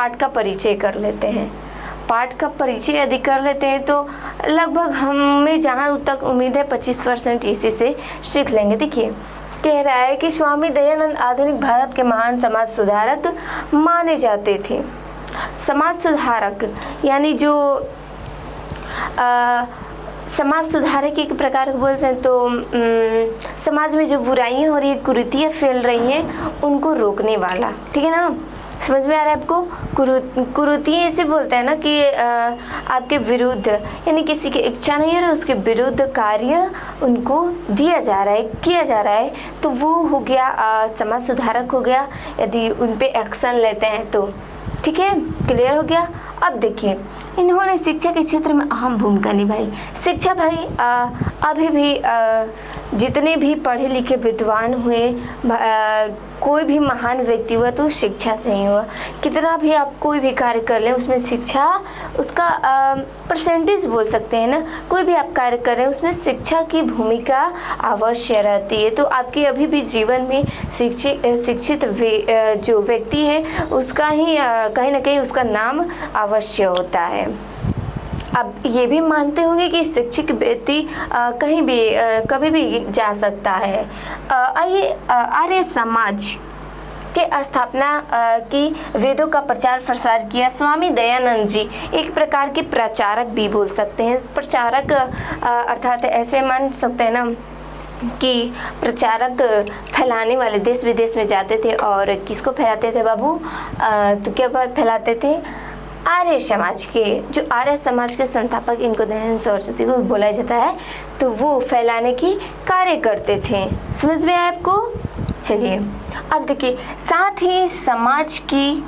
पाठ का परिचय कर लेते हैं। पाठ का परिचय यदि कर लेते हैं तो लगभग हमें जहाँ तक उम्मीद है 25% इसी से सीख लेंगे। देखिए कह रहा है कि स्वामी दयानंद आधुनिक भारत के महान समाज सुधारक माने जाते थे। समाज सुधारक यानी जो समाज सुधारक एक प्रकार को बोलते हैं तो समाज में जो बुराइयां हो रही है, कुरीतियाँ फैल रही हैं, उनको रोकने वाला। ठीक है ना, समझ में आ रहा है आपको? कुरीतियाँ ऐसे बोलते हैं ना कि आपके विरुद्ध, यानी किसी की इच्छा नहीं है उसके विरुद्ध कार्य उनको दिया जा रहा है, किया जा रहा है, तो वो हो गया समाज सुधारक हो गया, यदि उन पे एक्शन लेते हैं तो। ठीक है, क्लियर हो गया। अब देखिए इन्होंने शिक्षा के क्षेत्र में अहम भूमिका निभाई। शिक्षा भाई अभी भी जितने भी पढ़े लिखे विद्वान हुए, कोई भी महान व्यक्ति हुआ तो शिक्षा से ही हुआ। कितना भी आप कोई भी कार्य कर लें उसमें शिक्षा उसका परसेंटेज बोल सकते हैं ना, कोई भी आप कार्य कर रहे हैं उसमें शिक्षा की भूमिका अवश्य रहती है। तो आपके अभी भी जीवन में शिक्षित जो व्यक्ति है उसका ही कहीं ना कहीं उसका नाम अवश्य होता है। अब ये भी मानते होंगे कि शिक्षित व्यक्ति कहीं भी कभी भी जा सकता है। आइए आर्य समाज के स्थापना की, वेदों का प्रचार प्रसार किया स्वामी दयानंद जी। एक प्रकार के प्रचारक भी बोल सकते हैं। प्रचारक अर्थात ऐसे मान सकते हैं ना कि प्रचारक फैलाने वाले, देश विदेश में जाते थे और किसको फैलाते थे बाबू? तो क्या फैलाते थे? आर्य समाज के। जो आर्य समाज के संस्थापक इनको दयानंद सरस्वती को बोला जाता है, तो वो फैलाने की कार्य करते थे। समझ में आया आपको? चलिए अब देखिए, साथ ही समाज की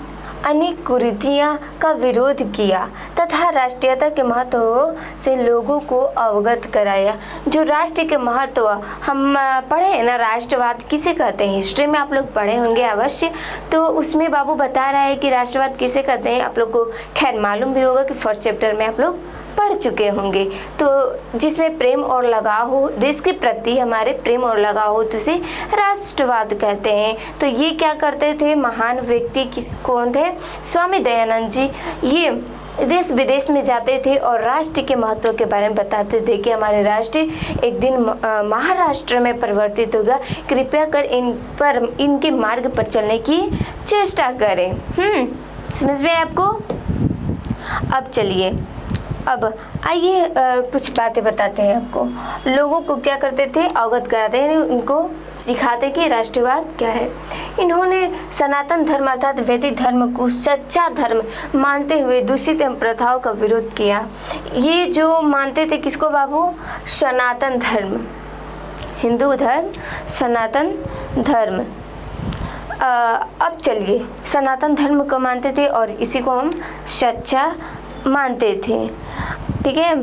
अनेक कुरीतियां का विरोध किया तथा राष्ट्रीयता के महत्व से लोगों को अवगत कराया। जो राष्ट्र के महत्व हम पढ़े हैं ना, राष्ट्रवाद किसे कहते हैं, हिस्ट्री में आप लोग पढ़े होंगे अवश्य। तो उसमें बाबू बता रहा है कि राष्ट्रवाद किसे कहते हैं। आप लोग को खैर मालूम भी होगा कि फर्स्ट चैप्टर में आप लोग पढ़ चुके होंगे। तो जिसमें प्रेम और लगाव हो, देश के प्रति हमारे प्रेम और लगाव हो, तो इसे राष्ट्रवाद कहते हैं। तो ये क्या करते थे, महान व्यक्ति कौन थे? स्वामी दयानंद जी। ये देश विदेश में जाते थे और राष्ट्र के महत्व के बारे में बताते थे कि हमारे राष्ट्र एक दिन महाराष्ट्र में परिवर्तित होगा, कृपया कर इनके मार्ग पर चलने की चेष्टा करें। समझ में आपको? अब चलिए, अब आइए कुछ बातें बताते हैं आपको। लोगों को क्या करते थे, अवगत कराते हैं, उनको सिखाते कि राष्ट्रवाद क्या है। इन्होंने सनातन धर्म अर्थात वैदिक धर्म को सच्चा धर्म मानते हुए दूषित एवं प्रथाओं का विरोध किया। ये जो मानते थे किसको बाबू? सनातन धर्म, हिंदू धर्म, सनातन धर्म। अब चलिए, सनातन धर्म को मानते थे और इसी को हम सच्चा मानते थे। ठीक है,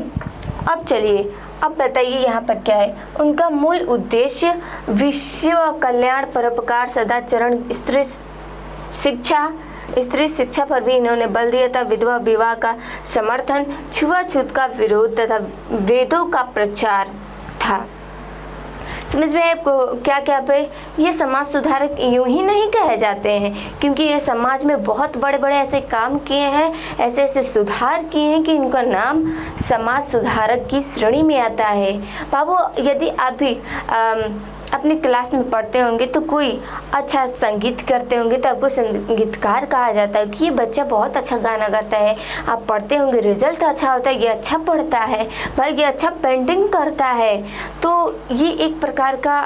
अब चलिए, अब बताइए यहाँ पर क्या है। उनका मूल उद्देश्य विश्व कल्याण, परोपकार, सदाचरण, स्त्री शिक्षा पर भी इन्होंने बल दिया था। विधवा विवाह का समर्थन, छुआछूत का विरोध तथा वेदों का प्रचार था। समझ में आपको क्या क्या पे? ये समाज सुधारक यूं ही नहीं कहे जाते हैं, क्योंकि ये समाज में बहुत बड़े बड़े ऐसे काम किए हैं, ऐसे ऐसे सुधार किए हैं कि इनका नाम समाज सुधारक की श्रेणी में आता है। बाबू यदि आप भी अपनी क्लास में पढ़ते होंगे तो कोई अच्छा संगीत करते होंगे तो आपको संगीतकार कहा जाता है कि ये बच्चा बहुत अच्छा गाना गाता है। आप पढ़ते होंगे, रिजल्ट अच्छा होता है, ये अच्छा पढ़ता है, भाई ये अच्छा पेंटिंग करता है। तो ये एक प्रकार का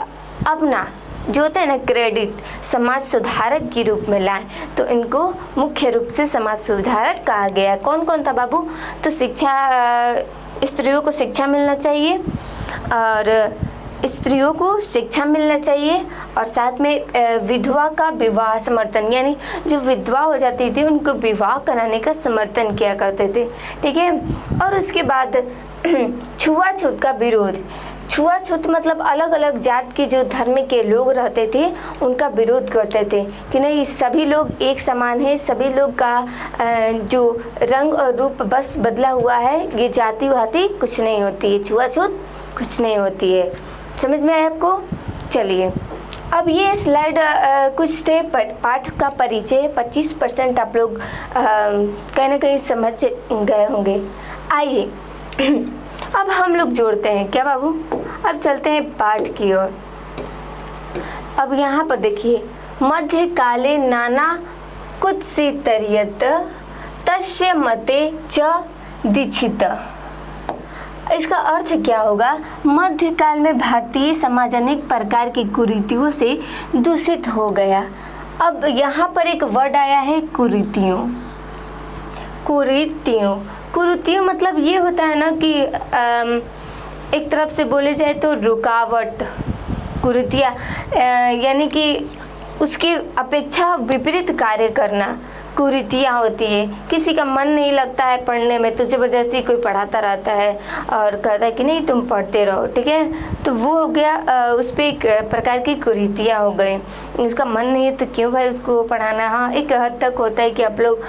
अपना जो होता है ना क्रेडिट समाज सुधारक के रूप में लाए, तो इनको मुख्य रूप से समाज सुधारक कहा गया। कौन कौन था बाबू? तो शिक्षा, स्त्रियों को शिक्षा मिलना चाहिए, और स्त्रियों को शिक्षा मिलना चाहिए, और साथ में विधवा का विवाह समर्थन, यानी जो विधवा हो जाती थी उनको विवाह कराने का समर्थन किया करते थे। ठीक है, और उसके बाद छुआछूत का विरोध। छुआछूत मतलब अलग अलग जात के जो धर्म के लोग रहते थे उनका विरोध करते थे कि नहीं, सभी लोग एक समान है, सभी लोग का जो रंग और रूप बस बदला हुआ है, ये जाति वाति कुछ नहीं होती है, छुआछूत कुछ नहीं होती है। समझ में आया आपको? चलिए अब ये स्लाइड कुछ थे पाठ का परिचय, 25% आप लोग कहीं ना कहीं समझ गए होंगे। आइए अब हम लोग जोड़ते हैं क्या बाबू, अब चलते हैं पाठ की ओर। अब यहाँ पर देखिए, मध्य काले नाना कुत्सितर्यत तस्य मते च दीक्षित। इसका अर्थ क्या होगा? मध्यकाल में भारतीय समाज अनेक प्रकार की कुरीतियों से दूषित हो गया। अब यहाँ पर एक वर्ड आया है कुरीतियों। कुरीतियों, कुरीतियों मतलब ये होता है ना कि एक तरफ से बोले जाए तो रुकावट, कुरीतियाँ यानी कि उसकी अपेक्षा विपरीत कार्य करना कुरीतियाँ होती है। किसी का मन नहीं लगता है पढ़ने में तो ज़बरदस्ती कोई पढ़ाता रहता है और कहता है कि नहीं तुम पढ़ते रहो, ठीक है, तो वो हो गया उस पर एक प्रकार की कुरीतियाँ हो गई। उसका मन नहीं है तो क्यों भाई उसको पढ़ाना। हाँ, एक हद तक होता है कि आप लोग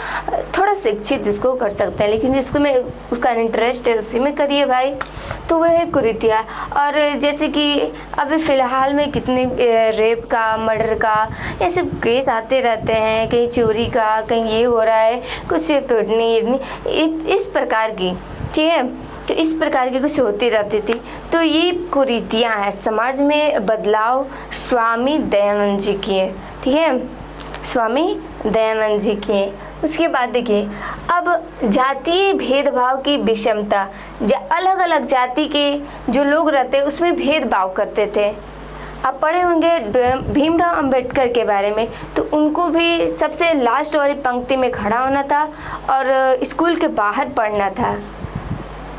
थोड़ा शिक्षित उसको कर सकते हैं, लेकिन जिसको में उसका इंटरेस्ट है उसी में करिए भाई, तो वह है कुरीतियाँ। और जैसे कि अभी फ़िलहाल में कितने रेप का, मर्डर का ऐसे केस आते रहते हैं, कहीं चोरी का, कहीं ये हो रहा है, कुछ किडनी, इस प्रकार की, ठीक है, तो इस प्रकार की कुछ होती रहती थी। तो ये कुरीतियाँ हैं, समाज में बदलाव स्वामी दयानंद जी की है, ठीक है, स्वामी दयानंद जी की है। उसके बाद देखिए, अब जातीय भेदभाव की विषमता, अलग अलग जाति के जो लोग रहते हैं उसमें भेदभाव करते थे। आप पढ़े होंगे भीमराव अंबेडकर के बारे में, तो उनको भी सबसे लास्ट वाली पंक्ति में खड़ा होना था और स्कूल के बाहर पढ़ना था।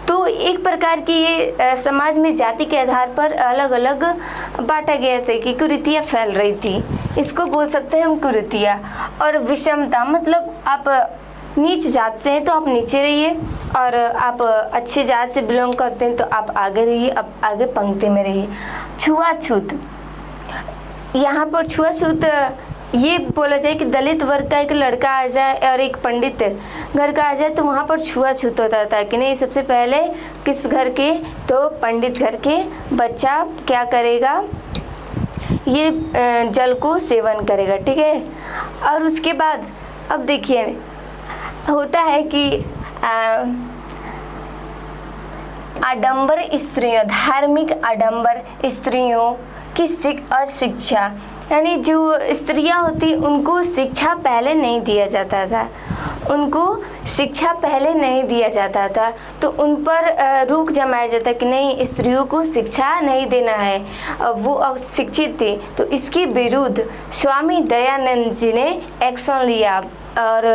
तो एक प्रकार की ये समाज में जाति के आधार पर अलग अलग बांटा गया था कि कुरीतियाँ फैल रही थी, इसको बोल सकते हैं हम कुरीतियाँ। और विषमता मतलब आप नीच जात से हैं तो आप नीचे रहिए, और आप अच्छे जात से बिलोंग करते हैं तो आप आगे रहिए, आप आगे पंक्ति में रहिए। छुआछूत, यहाँ पर छुआछूत ये बोला जाए कि दलित वर्ग का एक लड़का आ जाए और एक पंडित घर का आ जाए तो वहाँ पर छुआछूत होता था कि नहीं, सबसे पहले किस घर के, तो पंडित घर के बच्चा क्या करेगा, ये जल को सेवन करेगा, ठीक है। और उसके बाद अब देखिए होता है कि आडंबर स्त्रियों, धार्मिक आडंबर स्त्रियों की अशिक्षा, यानी जो स्त्रियां होती उनको शिक्षा पहले नहीं दिया जाता था, उनको शिक्षा पहले नहीं दिया जाता था, तो उन पर रोक जमाया जाता कि नहीं स्त्रियों को शिक्षा नहीं देना है, वो अशिक्षित थी। तो इसके विरुद्ध स्वामी दयानंद जी ने एक्शन लिया और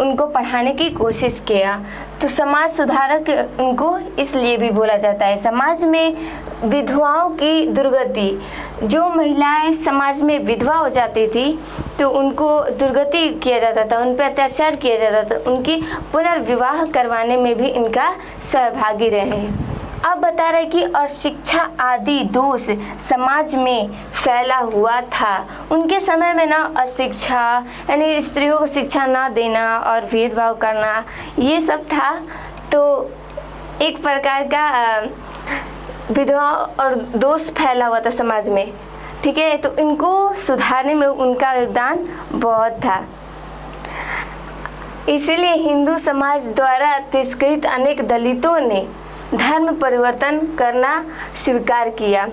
उनको पढ़ाने की कोशिश किया। तो समाज सुधारक उनको इसलिए भी बोला जाता है। समाज में विधवाओं की दुर्गति, जो महिलाएं समाज में विधवा हो जाती थी तो उनको दुर्गति किया जाता था, उन पर अत्याचार किया जाता था, उनकी पुनर्विवाह करवाने में भी इनका सहभागी रहे। अब बता रहे कि अशिक्षा आदि दोष समाज में फैला हुआ था। उनके समय में ना अशिक्षा यानी स्त्रियों को शिक्षा ना देना और भेदभाव करना ये सब था, तो एक प्रकार का विधवा और दोष फैला हुआ था समाज में, ठीक है। तो इनको सुधारने में उनका योगदान बहुत था। इसीलिए हिंदू समाज द्वारा तिरस्कृत अनेक दलितों ने धर्म परिवर्तन करना स्वीकार किया।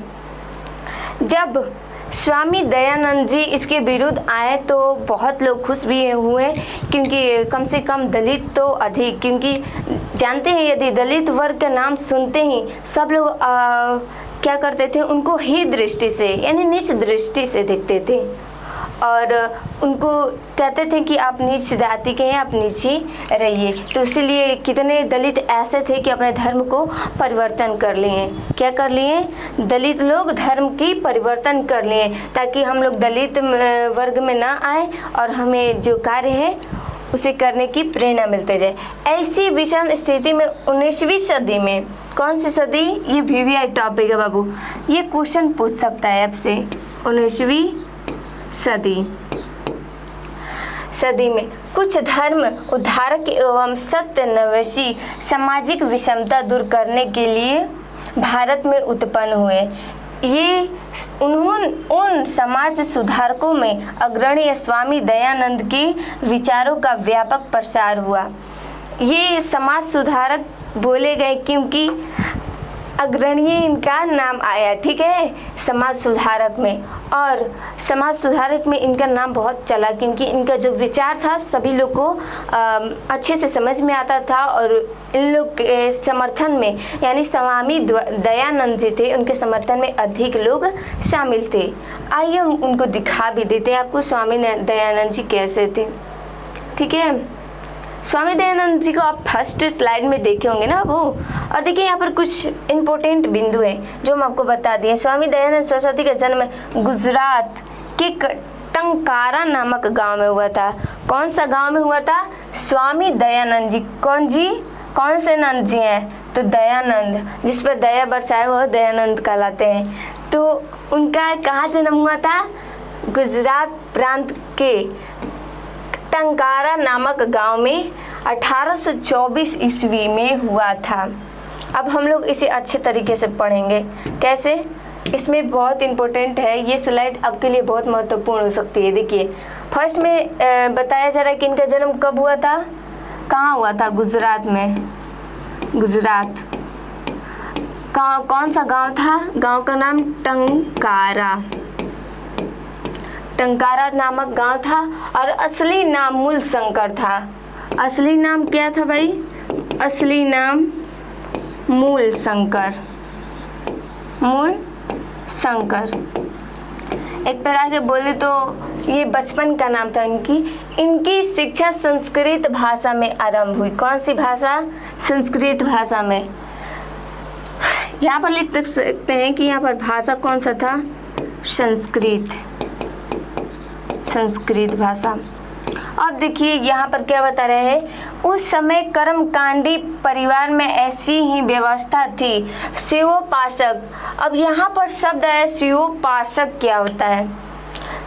जब स्वामी दयानंद जी इसके विरुद्ध आए तो बहुत लोग खुश भी हुए, क्योंकि कम से कम दलित तो अधिक, क्योंकि जानते हैं यदि दलित वर्ग का नाम सुनते ही सब लोग क्या करते थे, उनको ही दृष्टि से यानी नीच दृष्टि से देखते थे और उनको कहते थे कि आप नीच जाति के हैं, आप नीचे रहिए। तो इसीलिए कितने दलित ऐसे थे कि अपने धर्म को परिवर्तन कर लिए। क्या कर लिए? दलित लोग धर्म की परिवर्तन कर लिए ताकि हम लोग दलित वर्ग में ना आए और हमें जो कार्य है उसे करने की प्रेरणा मिलते जाए। ऐसी विषम स्थिति में 19वीं सदी में, कौन सी सदी? ये VVI टॉपिक है बाबू, ये क्वेश्चन पूछ सकता है आपसे। 19वीं सदी में कुछ धर्म उद्धारक एवं सत्यन्वेषी सामाजिक विषमता दूर करने के लिए भारत में उत्पन्न हुए। ये उन समाज सुधारकों में अग्रणी स्वामी दयानंद के विचारों का व्यापक प्रसार हुआ। ये समाज सुधारक बोले गए क्योंकि अग्रणी इनका नाम आया, ठीक है, समाज सुधारक में। और समाज सुधारक में इनका नाम बहुत चला क्योंकि इनका जो विचार था सभी लोग को अच्छे से समझ में आता था। और इन लोग के समर्थन में यानी स्वामी दयानंद जी थे, उनके समर्थन में अधिक लोग शामिल थे। आइए हम उनको दिखा भी देते हैं आपको स्वामी दयानंद जी कैसे थे, ठीक है। स्वामी दयानंद जी को आप फर्स्ट स्लाइड में देखे होंगे ना वो। और देखिए यहाँ पर कुछ इम्पोर्टेंट बिंदु हैं जो हम आपको बता दिए। स्वामी दयानंद सरस्वती का जन्म गुजरात के टंकारा नामक गांव में हुआ था। कौन सा गांव में हुआ था? स्वामी दयानंद जी। कौन जी? कौन से नंद जी हैं? तो दयानंद, जिस पर दया बरसाए वो दयानंद कहलाते हैं। तो उनका कहाँ जन्म हुआ था? गुजरात प्रांत के टंकारा नामक गांव में 1824 ईस्वी में हुआ था। अब हम लोग इसे अच्छे तरीके से पढ़ेंगे। कैसे? इसमें बहुत इम्पोर्टेंट है, ये स्लाइड आपके लिए बहुत महत्वपूर्ण हो सकती है। देखिए फर्स्ट में बताया जा रहा है कि इनका जन्म कब हुआ था, कहाँ हुआ था? गुजरात में। गुजरात कौन सा गांव था? गांव का नाम टंकारा, टंकारा नामक गांव था। और असली नाम मूल शंकर था। असली नाम क्या था भाई? असली नाम मूल शंकर, मूल शंकर। एक प्रकार के बोले तो ये बचपन का नाम था इनकी शिक्षा संस्कृत भाषा में आरंभ हुई। कौन सी भाषा? संस्कृत भाषा में। यहाँ पर लिख सकते हैं कि यहाँ पर भाषा कौन सा था? संस्कृत, संस्कृत भाषा। और देखिए यहाँ पर क्या बता रहे हैं, उस समय कर्मकांडी परिवार में ऐसी ही व्यवस्था थी। शिवोपासक, अब यहाँ पर शब्द है शिवोपासक। क्या होता है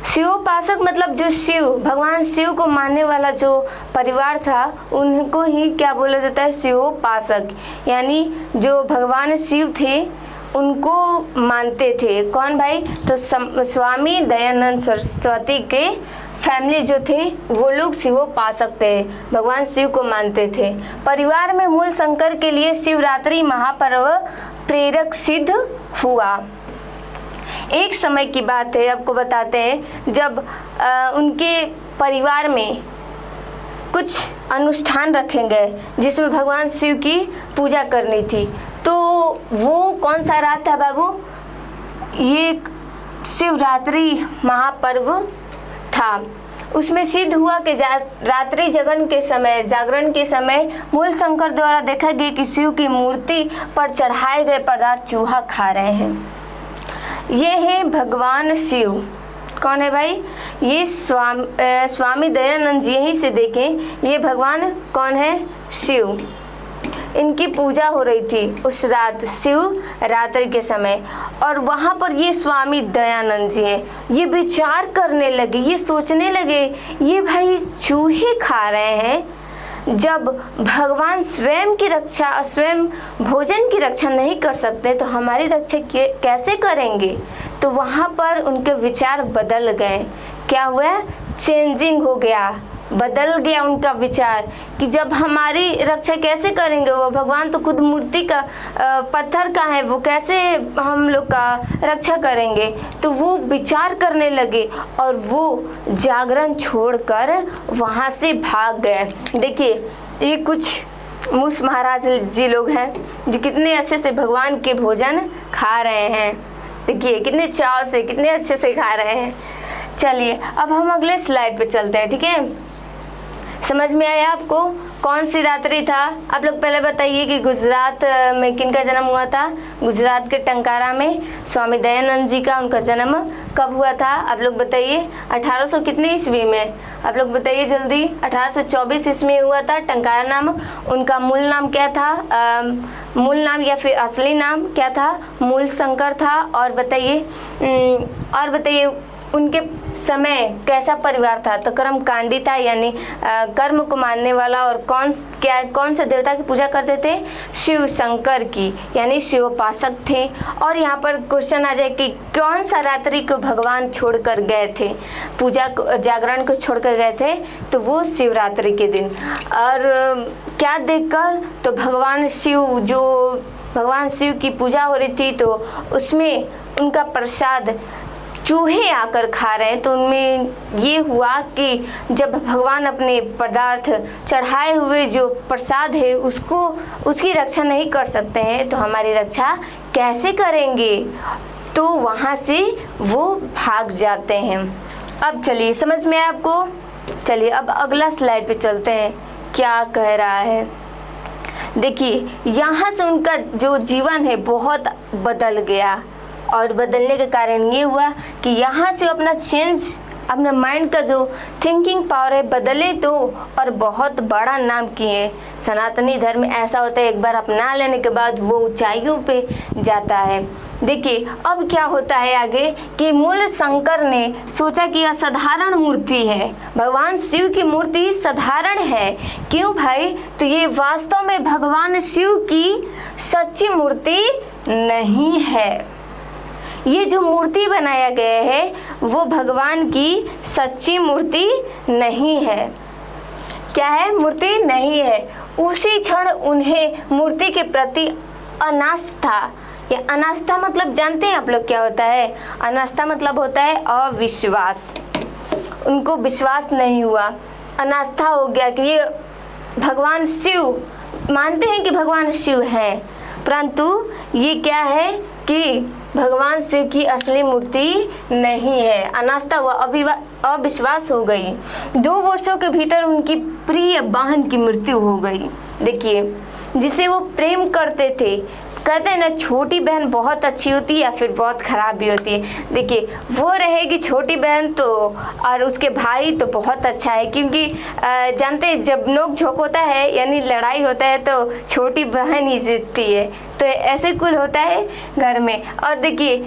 शिवोपासक? मतलब जो शिव, भगवान शिव को मानने वाला जो परिवार था उनको ही क्या बोला जाता है? शिवोपासक। यानी जो भगवान शिव थे उनको मानते थे। कौन भाई? तो स्वामी दयानंद सरस्वती के फैमिली जो थे वो लोग शिवोपासक थे, भगवान शिव को मानते थे। परिवार में मूल शंकर के लिए शिवरात्रि महापर्व प्रेरक सिद्ध हुआ। एक समय की बात है, आपको बताते हैं, जब उनके परिवार में कुछ अनुष्ठान रखे गए जिसमें भगवान शिव की पूजा करनी थी। तो वो कौन सा रात था बाबू? ये शिवरात्रि महापर्व था। उसमें सिद्ध हुआ कि रात्रि जागरण के समय मूल शंकर द्वारा देखा गया कि शिव की मूर्ति पर चढ़ाए गए पदार्थ चूहा खा रहे हैं। ये है भगवान शिव। कौन है भाई? ये स्वामी दयानंद जी। यहीं से देखें, ये भगवान कौन है? शिव। इनकी पूजा हो रही थी उस रात, शिव रात्रि के समय। और वहाँ पर ये स्वामी दयानंद जी हैं, ये विचार करने लगे, ये सोचने लगे, ये भाई चूहे खा रहे हैं। जब भगवान स्वयं की रक्षा, स्वयं भोजन की रक्षा नहीं कर सकते तो हमारी रक्षा कैसे करेंगे? तो वहाँ पर उनके विचार बदल गए। क्या हुआ? चेंजिंग हो गया, बदल गया उनका विचार कि जब हमारी रक्षा कैसे करेंगे? वो भगवान तो खुद मूर्ति का पत्थर का है, वो कैसे हम लोग का रक्षा करेंगे? तो वो विचार करने लगे और वो जागरण छोड़कर वहाँ से भाग गए। देखिए ये कुछ मूस महाराज जी लोग हैं जो कितने अच्छे से भगवान के भोजन खा रहे हैं। देखिए कितने चाव से, कितने अच्छे से खा रहे हैं। चलिए अब हम अगले स्लाइड पे चलते हैं, ठीक है। समझ में आया आपको कौन सी रात्रि था? आप लोग पहले बताइए कि गुजरात में किनका जन्म हुआ था? गुजरात के टंकारा में स्वामी दयानंद जी का, उनका जन्म कब हुआ था? आप लोग बताइए। 1800 कितने ईस्वी में? आप लोग बताइए जल्दी। 1824 ईस्वी में हुआ था। टंकारा नाम, उनका मूल नाम क्या था? मूल नाम या फिर असली नाम क्या था? मूल शंकर था। और बताइए उनके समय कैसा परिवार था, तो कर्मकांडी था, यानी कर्म को मानने वाला। और कौन से देवता की पूजा करते थे? शिव शंकर की, यानी शिवोपासक थे। और यहाँ पर क्वेश्चन आ जाए कि कौन सा रात्रि को भगवान छोड़कर गए थे, पूजा जागरण को छोड़कर गए थे, तो वो शिवरात्रि के दिन। और क्या देखकर? तो भगवान शिव की पूजा हो रही थी, तो उसमें उनका प्रसाद चूहे आकर खा रहे हैं। तो उनमें ये हुआ कि जब भगवान अपने पदार्थ चढ़ाए हुए जो प्रसाद है उसकी रक्षा नहीं कर सकते हैं, तो हमारी रक्षा कैसे करेंगे? तो वहाँ से वो भाग जाते हैं। अब चलिए, समझ में आया आपको? चलिए अब अगला स्लाइड पे चलते हैं, क्या कह रहा है। देखिए, यहाँ से उनका जो जीवन है बहुत बदल गया। और बदलने के कारण ये हुआ कि यहाँ से अपना माइंड का जो थिंकिंग पावर है बदले तो, और बहुत बड़ा नाम किए। सनातनी धर्म ऐसा होता है, एक बार अपना लेने के बाद वो ऊंचाइयों पे जाता है। देखिए अब क्या होता है आगे कि मूल शंकर ने सोचा कि यह साधारण मूर्ति है, भगवान शिव की मूर्ति साधारण है। क्यों भाई? तो ये वास्तव में भगवान शिव की सच्ची मूर्ति नहीं है। ये जो मूर्ति बनाया गया है वो भगवान की सच्ची मूर्ति नहीं है। क्या है? मूर्ति नहीं है। उसी क्षण उन्हें मूर्ति के प्रति अनास्था, या अनास्था मतलब जानते हैं आप लोग क्या होता है? अनास्था मतलब होता है अविश्वास। उनको विश्वास नहीं हुआ, अनास्था हो गया कि ये भगवान शिव, मानते हैं कि भगवान शिव हैं, परंतु ये क्या है कि भगवान शिव की असली मूर्ति नहीं है। अनास्था हुआ, अविश्वास हो गई। 2 वर्षों के भीतर उनकी प्रिय बहन की मृत्यु हो गई। देखिए, जिसे वो प्रेम करते थे, कहते हैं ना छोटी बहन बहुत अच्छी होती है या फिर बहुत खराब भी होती है। देखिए, वो रहेगी छोटी बहन तो, और उसके भाई तो बहुत अच्छा है, क्योंकि जानते हैं जब नोक झोंक होता है यानी लड़ाई होता है तो छोटी बहन ही जीतती है। तो ऐसे कुल होता है घर में। और देखिए,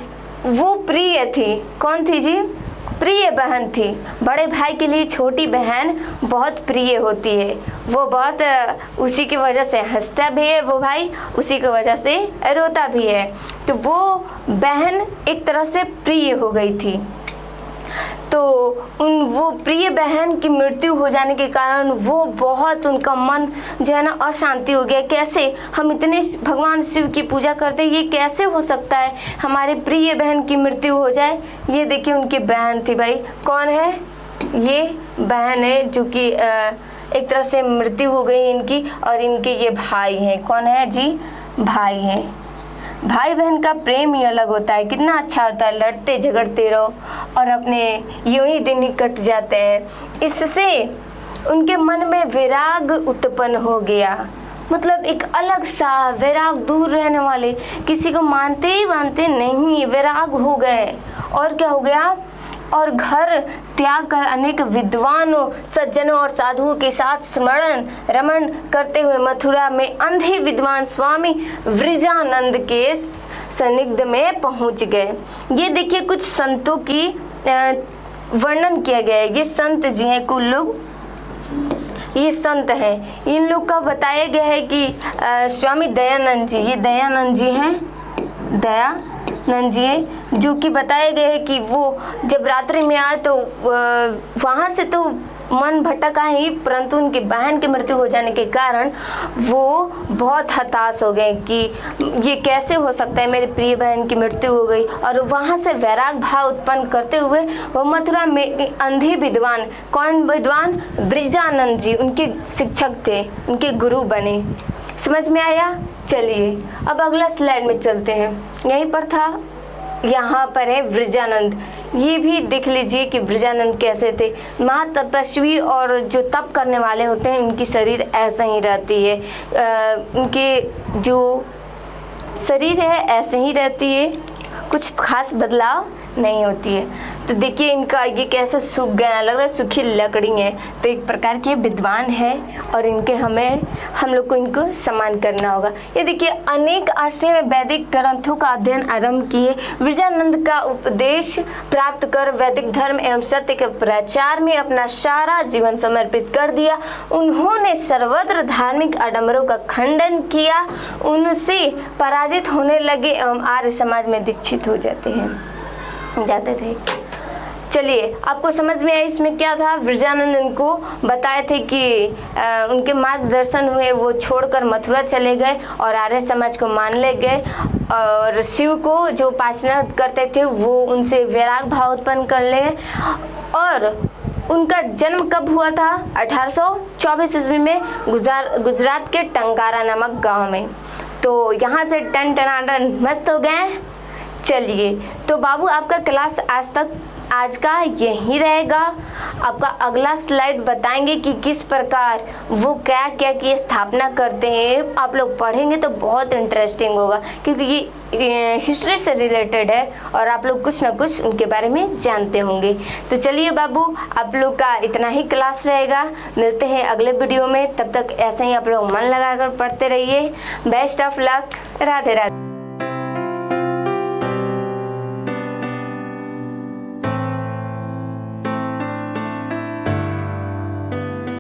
वो प्रिय थी। कौन थी जी? प्रिय बहन थी। बड़े भाई के लिए छोटी बहन बहुत प्रिय होती है। वो बहुत उसी की वजह से हंसता भी है वो भाई, उसी की वजह से रोता भी है। तो वो बहन एक तरह से प्रिय हो गई थी। तो वो प्रिय बहन की मृत्यु हो जाने के कारण वो बहुत, उनका मन जो है ना अशांति हो गया। कैसे हम इतने भगवान शिव की पूजा करते हैं, ये कैसे हो सकता है हमारे प्रिय बहन की मृत्यु हो जाए? ये देखिए उनकी बहन थी भाई। कौन है? ये बहन है जो कि एक तरह से मृत्यु हो गई इनकी, और इनके ये भाई हैं। कौन है जी? भाई हैं। भाई बहन का प्रेम ही अलग होता है, कितना अच्छा होता है। लड़ते झगड़ते रहो और अपने यूं ही दिन ही कट जाते हैं। इससे उनके मन में वैराग उत्पन्न हो गया, मतलब एक अलग सा वैराग, दूर रहने वाले, किसी को मानते ही मानते नहीं, वैराग हो गए। और क्या हो गया? और घर त्याग कर अनेक विद्वानों, सज्जनों और साधुओं के साथ स्मरण रमण करते हुए मथुरा में अंधे विद्वान स्वामी वृजानंद के सानिध्य में पहुंच गए। ये देखिए कुछ संतों की वर्णन किया गया है। ये संत जी हैं, कुल लोग ये संत हैं। इन लोग का बताया गया है कि स्वामी दयानंद जी, ये दयानंद जी हैं, दयानंद जी, जो कि बताए गए हैं कि वो जब रात्रि में आए तो वहाँ से तो मन भटका ही, परंतु उनकी बहन की मृत्यु हो जाने के कारण वो बहुत हताश हो गए कि ये कैसे हो सकता है, मेरी प्रिय बहन की मृत्यु हो गई। और वहाँ से वैराग भाव उत्पन्न करते हुए वो मथुरा में अंधे विद्वान, कौन विद्वान? वृजानंद जी, उनके शिक्षक थे, उनके गुरु बने। समझ में आया? चलिए अब अगला स्लाइड में चलते हैं। यहीं पर था, यहाँ पर है वृजानंद। ये भी देख लीजिए कि वृजानंद कैसे थे। महातपस्वी और जो तप करने वाले होते हैं उनकी शरीर ऐसा ही रहती है, उनके जो शरीर है ऐसे ही रहती है, कुछ खास बदलाव नहीं होती है। तो देखिए इनका ये कैसे सूख गया, लग रहा है सूखी लकड़ी है। तो एक प्रकार के विद्वान है और इनके हम लोग को इनको सम्मान करना होगा। ये देखिए अनेक आश्रय में वैदिक ग्रंथों का अध्ययन आरंभ किए, विरजानंद का उपदेश प्राप्त कर वैदिक धर्म एवं सत्य के प्रचार में अपना सारा जीवन समर्पित कर दिया। उन्होंने सर्वत्र धार्मिक आडंबरों का खंडन किया, उनसे पराजित होने लगे एवं आर्य समाज में दीक्षित हो जाते थे। चलिए आपको समझ में आया इसमें क्या था। विरजानंद उनको बताए थे कि उनके मार्गदर्शन हुए, वो छोड़कर मथुरा चले गए और आर्य समाज को मान ले गए और शिव को जो उपासना करते थे वो उनसे वैराग भाव उत्पन्न कर ले। और उनका जन्म कब हुआ था? 1824 ईस्वी में गुजरात के टंकारा नामक गांव में। तो यहाँ से टन टनाटन मस्त हो गए। चलिए तो बाबू आपका क्लास आज का यही रहेगा। आपका अगला स्लाइड बताएंगे कि किस प्रकार वो क्या क्या की स्थापना करते हैं। आप लोग पढ़ेंगे तो बहुत इंटरेस्टिंग होगा क्योंकि ये हिस्ट्री से रिलेटेड है और आप लोग कुछ ना कुछ उनके बारे में जानते होंगे। तो चलिए बाबू आप लोग का इतना ही क्लास रहेगा। मिलते हैं अगले वीडियो में, तब तक ऐसे ही आप लोग मन लगाकर पढ़ते रहिए। Best of luck. Radhe Radhe.